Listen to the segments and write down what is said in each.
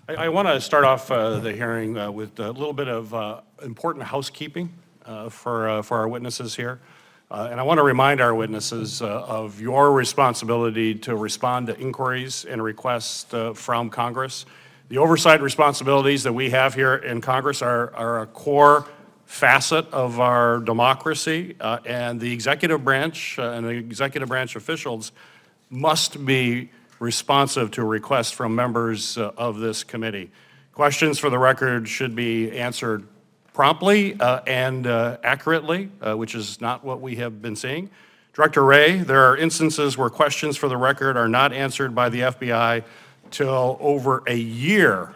I want to start off the hearing with a little bit of important housekeeping for our witnesses here. And I want to remind our witnesses of your responsibility to respond to inquiries and requests from Congress. The oversight responsibilities that we have here in Congress are a core facet of our democracy, and the executive branch and the executive branch officials must be responsive to requests from members of this committee. Questions for the record should be answered promptly and accurately, which is not what we have been seeing. Director Wray, there are instances where questions for the record are not answered by the FBI till over a year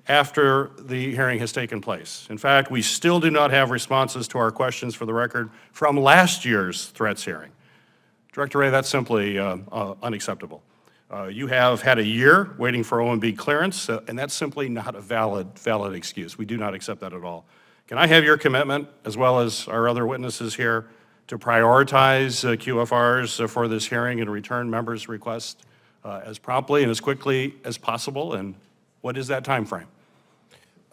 after the hearing has taken place. In fact, we still do not have responses to our questions for the record from last year's threats hearing. Director Wray, that's simply unacceptable. You have had a year waiting for OMB clearance, and that's simply not a valid excuse. We do not accept that at all. Can I have your commitment, as well as our other witnesses here, to prioritize QFRs for this hearing and return members' requests as promptly and as quickly as possible? And what is that time frame?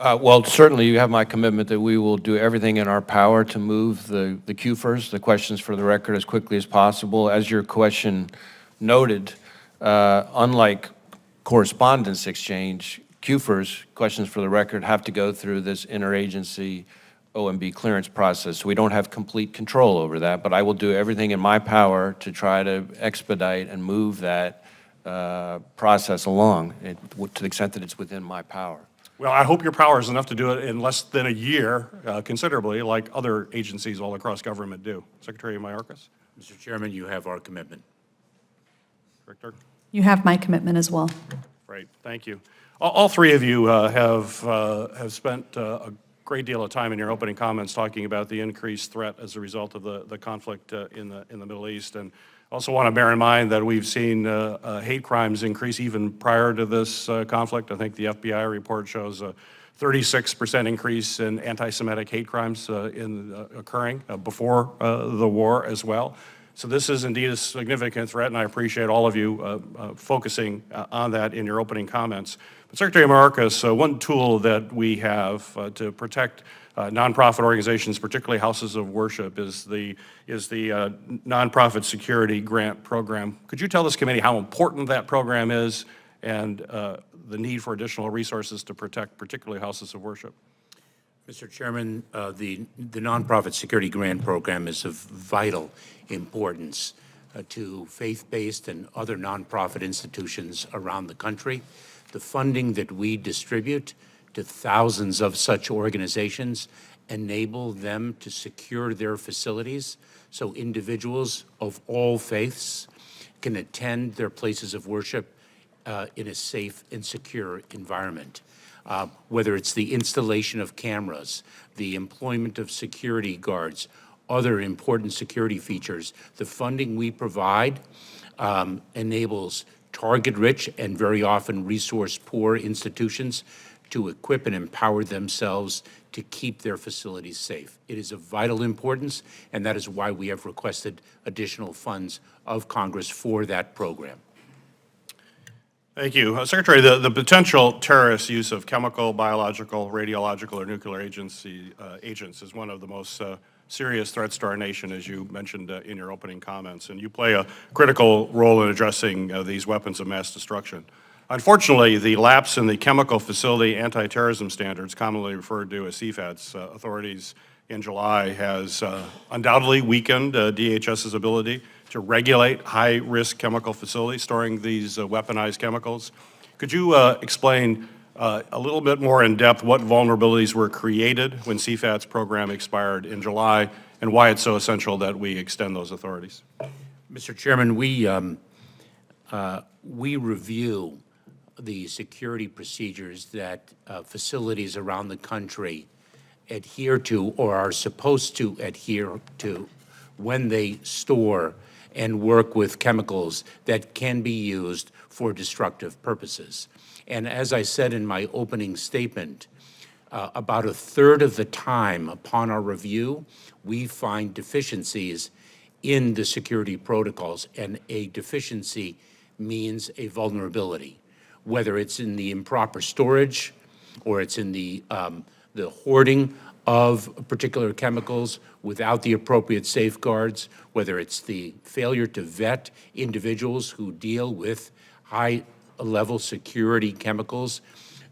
Well, certainly you have my commitment that we will do everything in our power to move the QFRs, the questions for the record, as quickly as possible. As your question noted, unlike correspondence exchange, QFRs, questions for the record, have to go through this interagency OMB clearance process. So we don't have complete control over that, but I will do everything in my power to try to expedite and move that process along to the extent that it's within my power. Well, I hope your power is enough to do it in less than a year, considerably, like other agencies all across government do. Secretary Mayorkas? Mr. Chairman, you have our commitment. Director? You have my commitment as well. Great, thank you. All three of you have spent a great deal of time in your opening comments talking about the increased threat as a result of the conflict in the Middle East. And also want to bear in mind that we've seen hate crimes increase even prior to this conflict. I think the FBI report shows a 36% increase in anti-Semitic hate crimes occurring before the war as well. So this is indeed a significant threat, and I appreciate all of you focusing on that in your opening comments. But Secretary Mayorkas, one tool that we have to protect nonprofit organizations, particularly houses of worship, is the Nonprofit Security Grant Program. Could you tell this committee how important that program is and the need for additional resources to protect particularly houses of worship? Mr. Chairman, the Nonprofit Security Grant Program is of vital importance to faith-based and other nonprofit institutions around the country. The funding that we distribute to thousands of such organizations enable them to secure their facilities so individuals of all faiths can attend their places of worship in a safe and secure environment. Whether it's the installation of cameras, the employment of security guards, other important security features, the funding we provide enables target-rich and very often resource-poor institutions to equip and empower themselves to keep their facilities safe. It is of vital importance, and that is why we have requested additional funds of Congress for that program. Thank you. Secretary, the potential terrorist use of chemical, biological, radiological, or nuclear agents is one of the most serious threats to our nation, as you mentioned in your opening comments, and you play a critical role in addressing these weapons of mass destruction. Unfortunately, the lapse in the Chemical Facility Anti-Terrorism Standards, commonly referred to as CFATS, authorities in July has undoubtedly weakened DHS's ability to regulate high-risk chemical facilities storing these weaponized chemicals. Could you explain a little bit more in depth what vulnerabilities were created when CFAT's program expired in July and why it's so essential that we extend those authorities? Mr. Chairman, we review the security procedures that facilities around the country adhere to or are supposed to adhere to when they store and work with chemicals that can be used for destructive purposes. And as I said in my opening statement, about a third of the time upon our review, we find deficiencies in the security protocols, and a deficiency means a vulnerability. whether it's in the improper storage or it's in the hoarding of particular chemicals without the appropriate safeguards, whether it's the failure to vet individuals who deal with high-level security chemicals,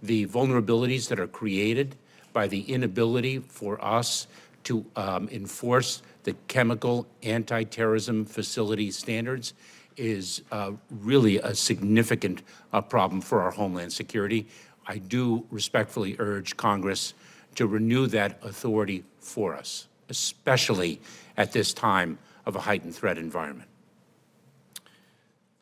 the vulnerabilities that are created by the inability for us to enforce the chemical anti-terrorism facility standards is really a significant problem for our homeland security. I do respectfully urge Congress to renew that authority for us, especially at this time of a heightened threat environment.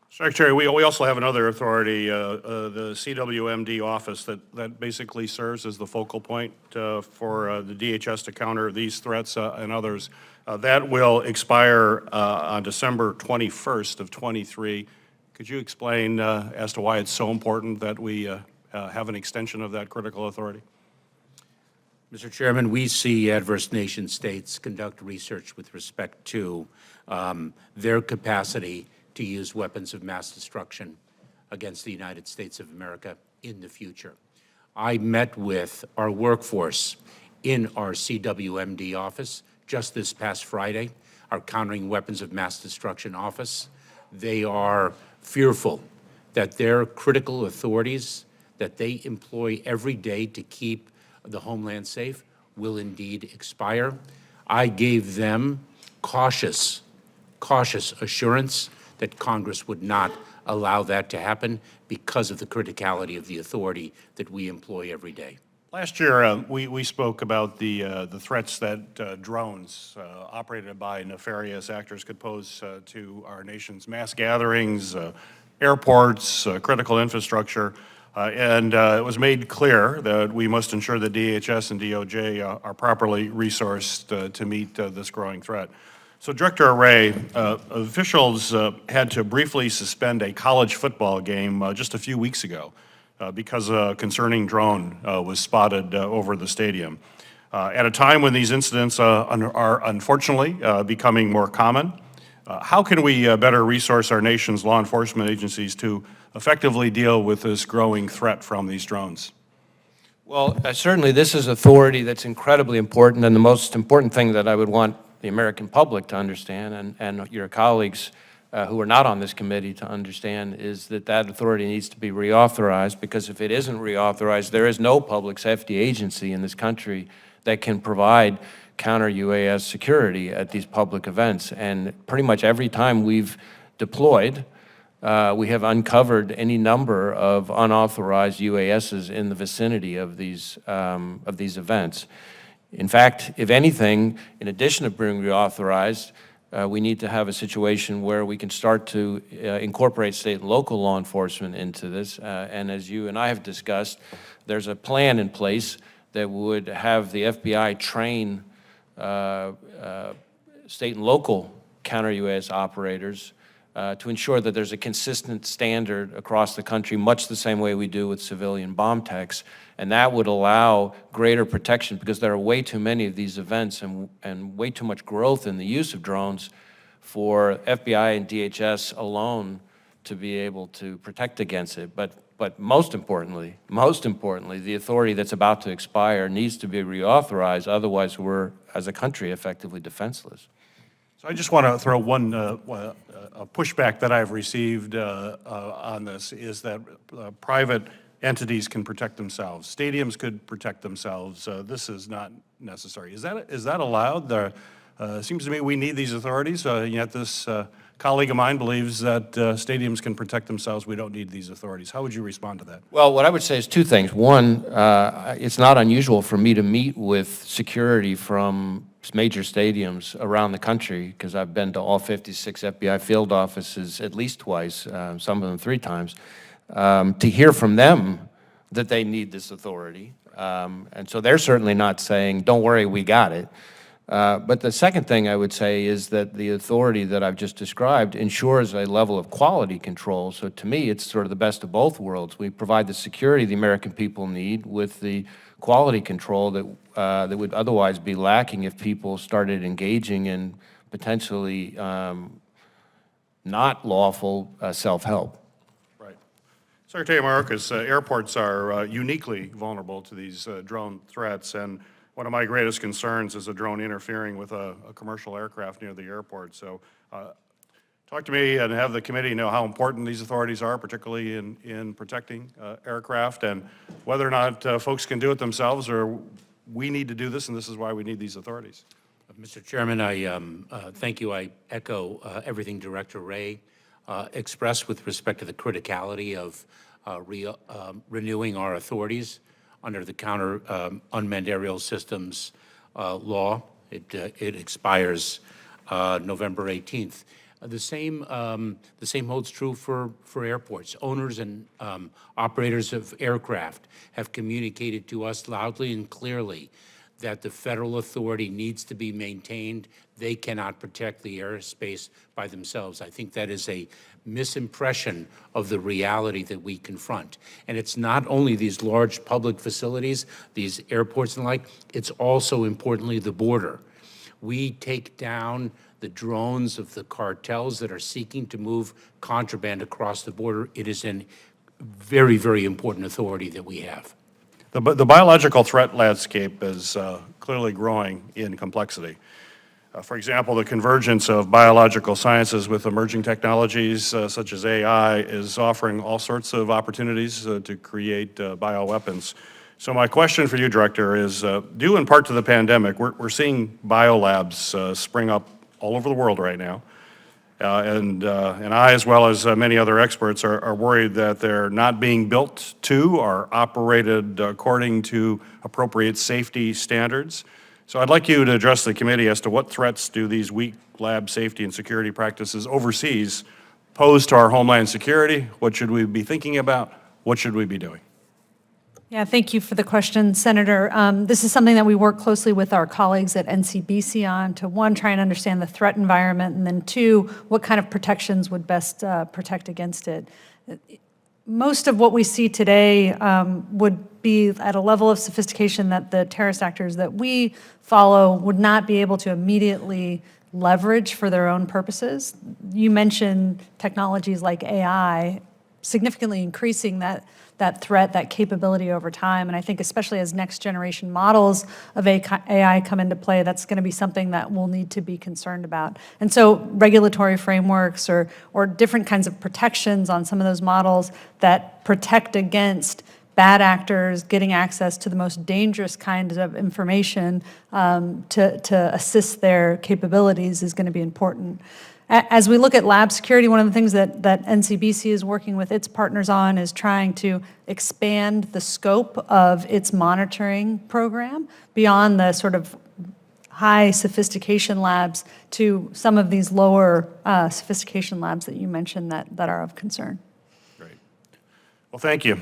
Secretary, we also have another authority, the CWMD office that basically serves as the focal point for the DHS to counter these threats and others. That will expire on December 21st of 23. Could you explain as to why it's so important that we have an extension of that critical authority? Mr. Chairman, we see adverse nation states conduct research with respect to their capacity to use weapons of mass destruction against the United States of America in the future. I met with our workforce in our CWMD office just this past Friday, our Countering Weapons of Mass Destruction office. They are fearful that their critical authorities that they employ every day to keep the homeland safe will indeed expire. I gave them cautious assurance that Congress would not allow that to happen because of the criticality of the authority that we employ every day. Last year, we spoke about the threats that drones operated by nefarious actors could pose to our nation's mass gatherings, airports, critical infrastructure. And it was made clear that we must ensure that DHS and DOJ are properly resourced to meet this growing threat. So, Director Wray, officials had to briefly suspend a college football game just a few weeks ago because a concerning drone was spotted over the stadium. At a time when these incidents are unfortunately becoming more common, how can we better resource our nation's law enforcement agencies to effectively deal with this growing threat from these drones? Well, certainly this is authority that's incredibly important, and the most important thing that I would want the American public to understand, and your colleagues who are not on this committee to understand, is that that authority needs to be reauthorized, because if it isn't reauthorized, there is no public safety agency in this country that can provide counter-UAS security at these public events. And pretty much every time we've deployed, we have uncovered any number of unauthorized UASs in the vicinity of these events. In fact, if anything, in addition to being reauthorized, we need to have a situation where we can start to incorporate state and local law enforcement into this. And as you and I have discussed, there's a plan in place that would have the FBI train state and local counter-UAS operators to ensure that there's a consistent standard across the country, much the same way we do with civilian bomb techs. And that would allow greater protection, because there are way too many of these events and way too much growth in the use of drones for FBI and DHS alone to be able to protect against it. But most importantly, the authority that's about to expire needs to be reauthorized. Otherwise, we're, as a country, effectively defenseless. So I just want to throw one a pushback that I've received on this is that private entities can protect themselves. Stadiums could protect themselves. This is not necessary. Is that allowed? Seems to me we need these authorities, yet this colleague of mine believes that stadiums can protect themselves. We don't need these authorities. How would you respond to that? Well, what I would say is two things. One, it's not unusual for me to meet with security from major stadiums around the country, because I've been to all 56 FBI field offices at least twice, some of them 3 times, to hear from them that they need this authority. And so they're certainly not saying, don't worry, we got it. But the second thing I would say is that the authority that I've just described ensures a level of quality control. So to me, it's sort of the best of both worlds. We provide the security the American people need with the quality control that that would otherwise be lacking if people started engaging in potentially not lawful self-help. Right. Secretary Mayorkas, airports are uniquely vulnerable to these drone threats, and one of my greatest concerns is a drone interfering with a commercial aircraft near the airport. So talk to me and have the committee know how important these authorities are, particularly in protecting aircraft, and whether or not folks can do it themselves or we need to do this, and this is why we need these authorities. Mr. Chairman, I thank you. I echo everything Director Ray expressed with respect to the criticality of renewing our authorities under the Counter Unmanned Aerial Systems law. It expires November 18th. The same holds true for airports. Owners and operators of aircraft have communicated to us loudly and clearly that the federal authority needs to be maintained. They cannot protect the airspace by themselves. I think that is a misimpression of the reality that we confront. And it's not only these large public facilities, these airports and the like, it's also importantly the border. We take down the drones of the cartels that are seeking to move contraband across the border. It is a very, very important authority that we have. The biological threat landscape is clearly growing in complexity. For example, the convergence of biological sciences with emerging technologies such as AI is offering all sorts of opportunities to create bioweapons. So my question for you, Director, is due in part to the pandemic, we're seeing biolabs spring up all over the world right now. And I, as well as many other experts, are worried that they're not being built to or operated according to appropriate safety standards. So I'd like you to address the committee as to what threats do these weak lab safety and security practices overseas pose to our homeland security? What should we be thinking about? What should we be doing? Yeah, thank you for the question, Senator. This is something that we work closely with our colleagues at NCBC on to, one, try and understand the threat environment, and then two, what kind of protections would best protect against it. Most of what we see today would be at a level of sophistication that the terrorist actors that we follow would not be able to immediately leverage for their own purposes. You mentioned technologies like AI significantly increasing that threat, that capability over time. And I think especially as next generation models of AI come into play, that's going to be something that we'll need to be concerned about. And so regulatory frameworks or different kinds of protections on some of those models that protect against bad actors getting access to the most dangerous kinds of information to assist their capabilities is going to be important. As we look at lab security, one of the things that NCBC is working with its partners on is trying to expand the scope of its monitoring program beyond the sort of high sophistication labs to some of these lower sophistication labs that you mentioned that are of concern. Great. Well, thank you.